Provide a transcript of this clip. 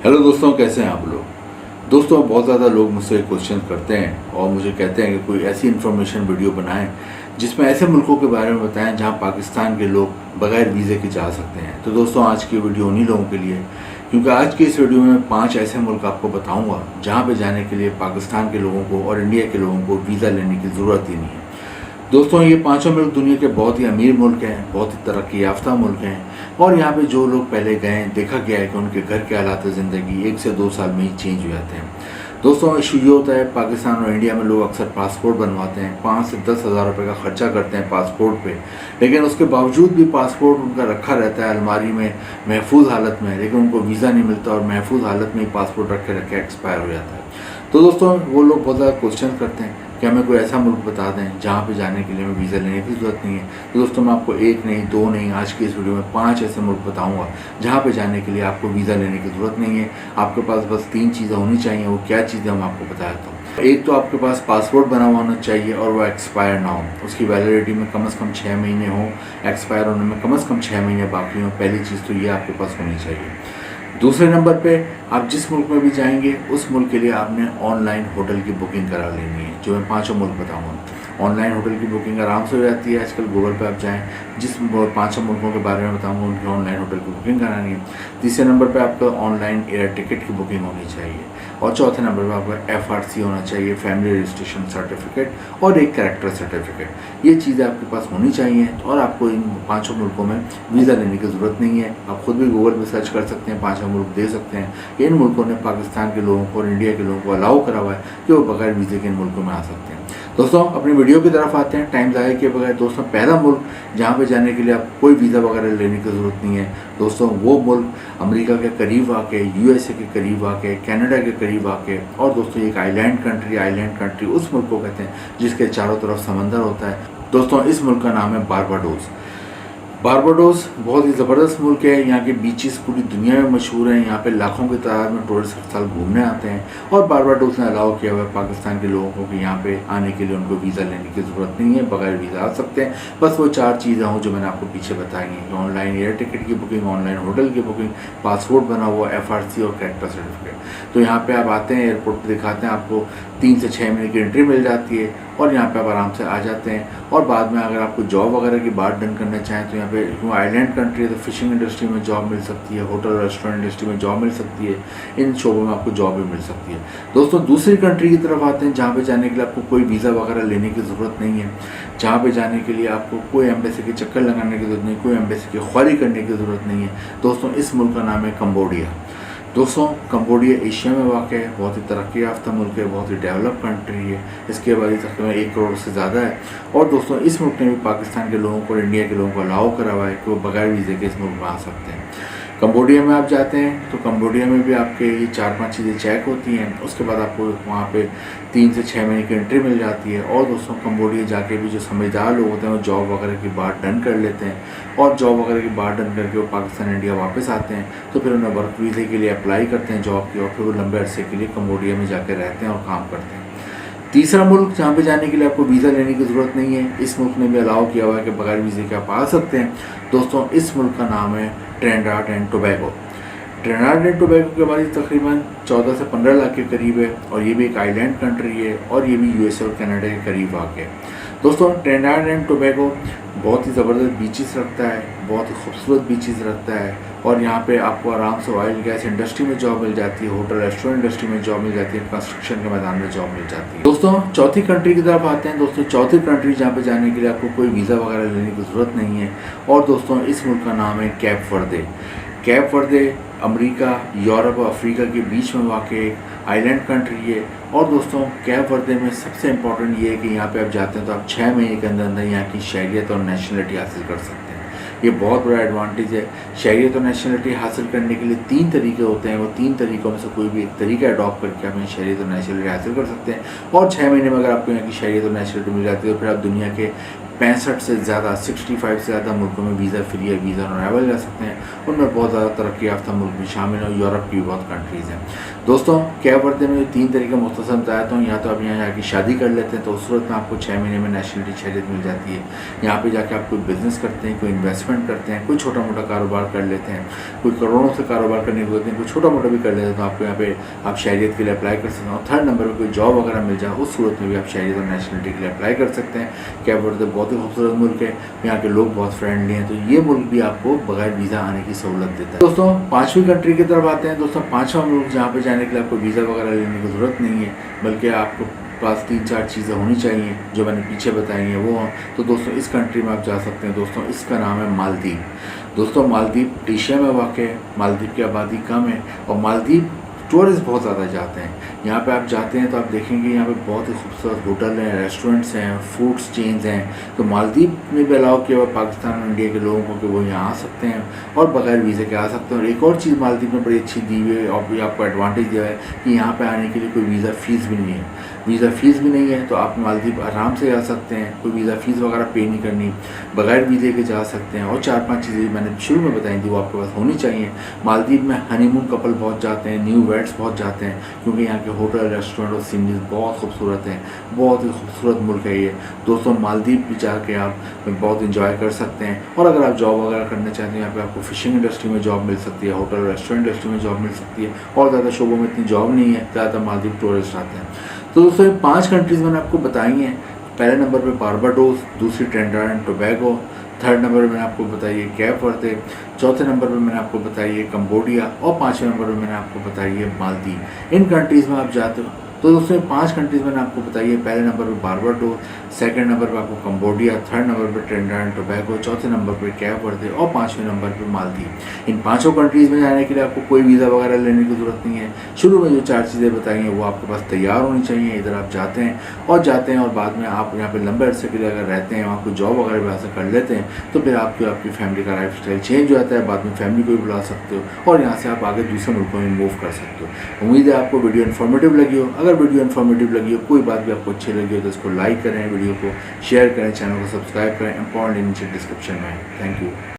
Hello दोस्तों, कैसे हैं आप लोग। दोस्तों, बहुत ज़्यादा लोग मुझसे क्वेश्चन करते हैं और मुझे कहते हैं कि कोई ऐसी इन्फॉर्मेशन वीडियो बनाएं जिसमें ऐसे मुल्कों के बारे में बताएं जहां पाकिस्तान के लोग बगैर वीज़े के जा सकते हैं। तो दोस्तों, आज की वीडियो उन्हीं लोगों के लिए, क्योंकि आज की इस वीडियो में 5 ऐसे मुल्क आपको बताऊँगा जहाँ पर जाने के लिए पाकिस्तान के लोगों को और इंडिया के लोगों को वीज़ा लेने की ज़रूरत ही नहीं है। दोस्तों, ये पांचों मुल्क दुनिया के बहुत ही अमीर मुल्क हैं, बहुत ही तरक्की याफ्ता मुल्क हैं और यहाँ पे जो लोग पहले गए हैं देखा गया है कि उनके घर के हालात ज़िंदगी 1 से 2 साल में ही चेंज हो जाते हैं। दोस्तों, इशू ये होता है, पाकिस्तान और इंडिया में लोग अक्सर पासपोर्ट बनवाते हैं, 5 से 10 हज़ार रुपये का खर्चा करते हैं पासपोर्ट पे, लेकिन उसके बावजूद भी पासपोर्ट उनका रखा रहता है अलमारी में महफूज हालत में, लेकिन उनको वीज़ा नहीं मिलता और महफूज हालत में ही पासपोर्ट रखे रखे एक्सपायर हो जाता है। तो दोस्तों, वो लोग बहुत ज़्यादा क्वेश्चन करते हैं कि हमें कोई ऐसा मुल्क बता दें जहाँ पे जाने के लिए हमें वीज़ा लेने की ज़रूरत नहीं है। तो दोस्तों, मैं आपको 1 नहीं 2 नहीं, आज की इस वीडियो में 5 ऐसे मुल्क बताऊंगा जहाँ पे जाने के लिए आपको वीज़ा लेने की ज़रूरत नहीं है। आपके पास बस 3 चीज़ें होनी चाहिए। वो क्या चीज़ें हम आपको बताता हूँ। एक तो आपके पास पासपोर्ट बना हुआ होना चाहिए और वो एक्सपायर ना हो, उसकी वैलिडिटी में कम से कम 6 महीने हो, एक्सपायर होने में कम से कम 6 महीने बाकी हो। पहली चीज़ तो ये आपके पास होनी चाहिए। दूसरे नंबर पे, आप जिस मुल्क में भी जाएंगे उस मुल्क के लिए आपने ऑनलाइन होटल की बुकिंग करा लेनी है, जो मैं 5 मुल्क बताऊंगा। ऑनलाइन होटल की बुकिंग आराम से हो जाती है आजकल। गूगल पे आप जाएं, जिस 5 मुल्कों के बारे में बताऊंगा उनकी ऑनलाइन होटल की बुकिंग करानी है। तीसरे नंबर पे आपका ऑनलाइन एयर टिकट की बुकिंग होनी चाहिए और चौथे नंबर पे आपका FRC होना चाहिए, फैमिली रजिस्ट्रेशन सर्टिफिकेट, और एक कैरेक्टर सर्टिफिकेट। ये चीज़ें आपके पास होनी चाहिए और आपको इन 5 मुल्कों में वीज़ा लेने की ज़रूरत नहीं है। आप खुद भी गूगल पे सर्च कर सकते हैं, 5 मुल्क दे सकते हैं कि इन मुल्कों ने पाकिस्तान के लोगों को और इंडिया के लोगों को अलाउ करा हुआ है कि वो बगैर वीज़े के इन मुल्कों में आ सकते हैं। दोस्तों, अपनी वीडियो की तरफ आते हैं, टाइम ज़ाया किए बगैर। दोस्तों, पहला मुल्क जहाँ पे जाने के लिए आप कोई वीज़ा वगैरह लेने की ज़रूरत नहीं है। दोस्तों, वो मुल्क अमेरिका के करीब आके, USA के करीब आके, कनाडा के करीब आके, और दोस्तों एक आइलैंड कंट्री उस मुल्क को कहते हैं जिसके चारों तरफ समंदर होता है। दोस्तों, इस मुल्क का नाम है बारबाडोस। बारबाडोस बहुत ही ज़बरदस्त मुल्क है। यहाँ के बीचेस पूरी दुनिया में मशहूर हैं। यहाँ पे लाखों की तादाद में टूरिस्ट हर साल घूमने आते हैं और बारबाडोस ने अलाउ किया हुआ है पाकिस्तान के लोगों को कि यहाँ पे आने के लिए उनको वीज़ा लेने की ज़रूरत नहीं है, बगैर वीज़ा आ सकते हैं। बस वो 4 चीज़ें हों जो मैंने आपको पीछे बताई हैं, ऑनलाइन एयर टिकट की बुकिंग, ऑनलाइन होटल की बुकिंग, पासपोर्ट बना हुआ, FRC और कैरेक्टर सर्टिफिकेट। तो यहाँ पर आप आते हैं, एयरपोर्ट पर दिखाते हैं, आपको 3 से 6 महीने की एंट्री मिल जाती है और यहाँ पे आप आराम से आ जाते हैं। और बाद में अगर आपको जॉब वगैरह की बात डन करना चाहें तो यहाँ पे आइलैंड कंट्री है तो फिशिंग इंडस्ट्री में जॉब मिल सकती है, होटल रेस्टोरेंट इंडस्ट्री में जॉब मिल सकती है, इन शोबों में आपको जॉब भी मिल सकती है। दोस्तों, दूसरी कंट्री की तरफ आते हैं जहाँ पे जाने के लिए आपको कोई वीज़ा वगैरह लेने की ज़रूरत नहीं है, जहाँ पे जाने के लिए आपको कोई एम्बेसी के चक्कर लगाने की ज़रूरत नहीं, कोई एम्बेसी की ख्वारी करने की ज़रूरत नहीं है। दोस्तों, इस मुल्क का नाम है कंबोडिया। दोस्तों, कंबोडिया एशिया में वाक़ है, बहुत ही तरक्की याफ्ता मुल्क है, बहुत ही डेवलप कंट्री है। इसकी आबादी तकरीबन 1 करोड़ से ज़्यादा है और दोस्तों, इस मुल्क ने भी पाकिस्तान के लोगों को और इंडिया के लोगों को अलाउ करा हुआ है कि वो बगैर वीज़े के इस मुल्क में आ सकते हैं। कंबोडिया में आप जाते हैं तो कंबोडिया में भी आपके ये 4-5 चीज़ें चेक होती हैं। उसके बाद आपको वहाँ पे 3 से 6 महीने की एंट्री मिल जाती है और दोस्तों, कंबोडिया जाके भी जो समझदार लोग होते हैं वो जॉब वगैरह की बात डन कर लेते हैं और जॉब वगैरह की बात डन करके वो पाकिस्तान इंडिया वापस आते हैं तो फिर उन्हें वर्क वीज़े के लिए अप्लाई करते हैं जॉब की और फिर वो लंबे अरसे के लिए कंबोडिया में जाकर रहते हैं और काम करते हैं। तीसरा मुल्क जहाँ पे जाने के लिए आपको वीज़ा लेने की ज़रूरत नहीं है, इस मुल्क ने भी अलाउ किया हुआ है कि बगैर वीज़े के आप आ सकते हैं। दोस्तों, इस मुल्क का नाम है Trinidad and Tobago. Trinidad and Tobago की आबादी तकरीबन 14 से 15 लाख के करीब है और ये भी एक आइलैंड कंट्री है और ये भी USA और कनाडा के करीब वाक़ है। दोस्तों, ट्रिनिडाड एंड टोबैगो बहुत ही ज़बरदस्त बीचेस रखता है, बहुत ही खूबसूरत बीचेस रखता है और यहाँ पे आपको आराम से ऑयल गैस इंडस्ट्री में जॉब मिल जाती है, होटल रेस्टोरेंट इंडस्ट्री में जॉब मिल जाती है, कंस्ट्रक्शन के मैदान में जॉब मिल जाती है। दोस्तों, चौथी कंट्री की तरफ आते हैं। दोस्तों, चौथी कंट्री जहाँ पे जाने के लिए आपको कोई वीज़ा वगैरह लेने की ज़रूरत नहीं है और दोस्तों, इस मुल्क का नाम है कैप वर्दे। कैप वर्दे अमेरिका, यूरोप और अफ्रीका के बीच में वाक़ आइलैंड कंट्री है और दोस्तों, कैप वर्दे में सबसे इम्पॉर्टेंट ये है कि यहाँ पे आप जाते हैं तो आप 6 महीने के अंदर अंदर यहाँ की शहरियत और नेशनलिटी हासिल कर सकते हैं। ये बहुत बड़ा एडवांटेज है। शहरियत और नेशनलिटी हासिल करने के लिए 3 तरीके होते हैं, वो 3 तरीक़ों में से कोई भी एक तरीका अडॉप्ट करके आप यहाँ शहरियत और नेशनलिटी हासिल कर सकते हैं और 6 महीने में अगर आपको यहाँ की शहरियत और नेशनलिटी मिल जाती है तो फिर आप दुनिया के 65 से ज़्यादा 65 से ज़्यादा मुल्कों में वीज़ा फ्री है, वीज़ा ऑन अराइवल जा सकते हैं। उनमें बहुत ज़्यादा तरक्की याफ्ता मुल्क भी शामिल हैं और यूरोप की भी बहुत कंट्रीज़ हैं। दोस्तों कैप वर्दे में 3 तरीके मुख्तसर बताया हूँ। या तो आप यहाँ जाके शादी कर लेते हैं तो उस सूरत में आपको 6 महीने में नेशनलिटी शहरियत मिल जाती है। यहाँ पे जाके आप कोई बिज़नेस करते हैं, कोई इन्वेस्टमेंट करते हैं, कोई छोटा मोटा कारोबार कर लेते हैं, कोई करोड़ों से कारोबार करने को होते हैं, कोई छोटा मोटा भी कर लेते हैं, तो आपको यहाँ पे आप शहरियत के लिए अप्लाई कर सकते हैं। और 3rd नंबर पर कोई जॉब वगैरह मिल जाए उस सूरत में भी आप शहरियत और नेशनलिटी के लिए अप्लाई कर सकते हैं। कैप वर्दे बहुत ही खूबसूरत मुल्क है, यहाँ के लोग बहुत फ्रेंडली हैं, तो ये मुल्क भी आपको बगैर वीज़ा आने की सहूलत देता है। दोस्तों 5वीं कंट्री की तरफ आते हैं। दोस्तों 5वां मुल्क जहाँ पे जाने के लिए आपको वीज़ा वगैरह लेने की ज़रूरत नहीं है, बल्कि आपको पास 3-4 चीज़ें होनी चाहिए जो मैंने पीछे बताई हैं वो हों। तो दोस्तों इस कंट्री में आप जा सकते हैं। दोस्तों इसका नाम है मालदीव। दोस्तों मालदीव एशिया में वाक़ है, मालदीव की आबादी कम है और मालदीव टूरिस्ट बहुत ज़्यादा जाते हैं। यहाँ पे आप जाते हैं तो आप देखेंगे यहाँ पे बहुत ही खूबसूरत होटल हैं, रेस्टोरेंट्स हैं, फूड्स चेन्स हैं। तो मालदीव में भी अलाउ किया हुआ पाकिस्तान और इंडिया के लोगों को कि वो यहाँ आ सकते हैं और बगैर वीज़े के आ सकते हैं। और एक और चीज़ मालदीव में बड़ी अच्छी दी हुई है और भी आपको एडवांटेज दिया है कि यहाँ पे आने के लिए कोई वीज़ा फ़ीस भी नहीं है। वीज़ा फ़ीस भी नहीं है तो आप मालदीव आराम से जा सकते हैं, कोई वीज़ा फ़ीस वगैरह पे नहीं करनी, बगैर वीज़े के जा सकते हैं। और 4-5 चीज़ें मैंने शुरू में बताई थी वो आपके पास होनी चाहिए। मालदीव में हनीमून कपल बहुत जाते हैं, न्यू वेड्स बहुत जाते हैं, क्योंकि यहाँ के होटल, रेस्टोरेंट और सीनरीज बहुत खूबसूरत हैं। बहुत ही खूबसूरत मुल्क है ये। दोस्तों मालदीव भी जाके आप बहुत इंजॉय कर सकते हैं। और अगर आप जॉब वगैरह करना चाहते हैं यहाँ पे आपको फ़िशिंग इंडस्ट्री में जॉब मिल सकती है, होटल रेस्टोरेंट इंडस्ट्री में जॉब मिल सकती है। और ज़्यादा शोबों में इतनी जॉब नहीं है, ज़्यादा मालदीव टूरिस्ट आते हैं। तो दोस्तों ये 5 कंट्रीज़ मैंने आपको बताई हैं। पहले नंबर पे बारबाडोस, दूसरी Trinidad and Tobago, 3rd number पे मैंने आपको बताई है कैप वर्दे, 4थे नंबर पे मैंने आपको बताई है कंबोडिया और 5वें नंबर पे मैंने आपको बताई है मालदीव। इन कंट्रीज़ में आप जाते हो तो दोस्तों 5 कंट्रीज़ मैंने आपको बताई है। पहले नंबर पे बारबाडोस, 2nd नंबर पे आपको कंबोडिया, 3rd नंबर पे ट्रिनिडाद एंड टोबैगो, 4थे नंबर पे कैप वर्दे और 5वें नंबर पे मालदीव। इन 5 कंट्रीज़ में जाने के लिए आपको कोई वीज़ा वगैरह लेने की ज़रूरत नहीं है। शुरू में जो 4 चीज़ें बताई हैं वो आपके पास तैयार होनी चाहिए। इधर आप जाते हैं और बाद में आप यहाँ पे लंबे अरसे के लिए अगर रहते हैं, वहाँ कोई जॉब वगैरह भी हासिल कर लेते हैं तो फिर आपकी फैमिली का लाइफ स्टाइल चेंज हो जाता है। बाद में फैमिली को भी बुला सकते हो और यहाँ से आप आगे दूसरे मुल्कों में मूव कर सकते हो। उम्मीद है आपको वीडियो इन्फॉर्मेटिव लगी हो। अगर वीडियो इन्फॉर्मेटिव लगी हो, कोई बात भी आपको अच्छी लगी हो तो इसको लाइक करें, वीडियो को शेयर करें, चैनल को सब्सक्राइब करें। इंपॉर्टेंट नीचे डिस्क्रिप्शन में है। Thank you.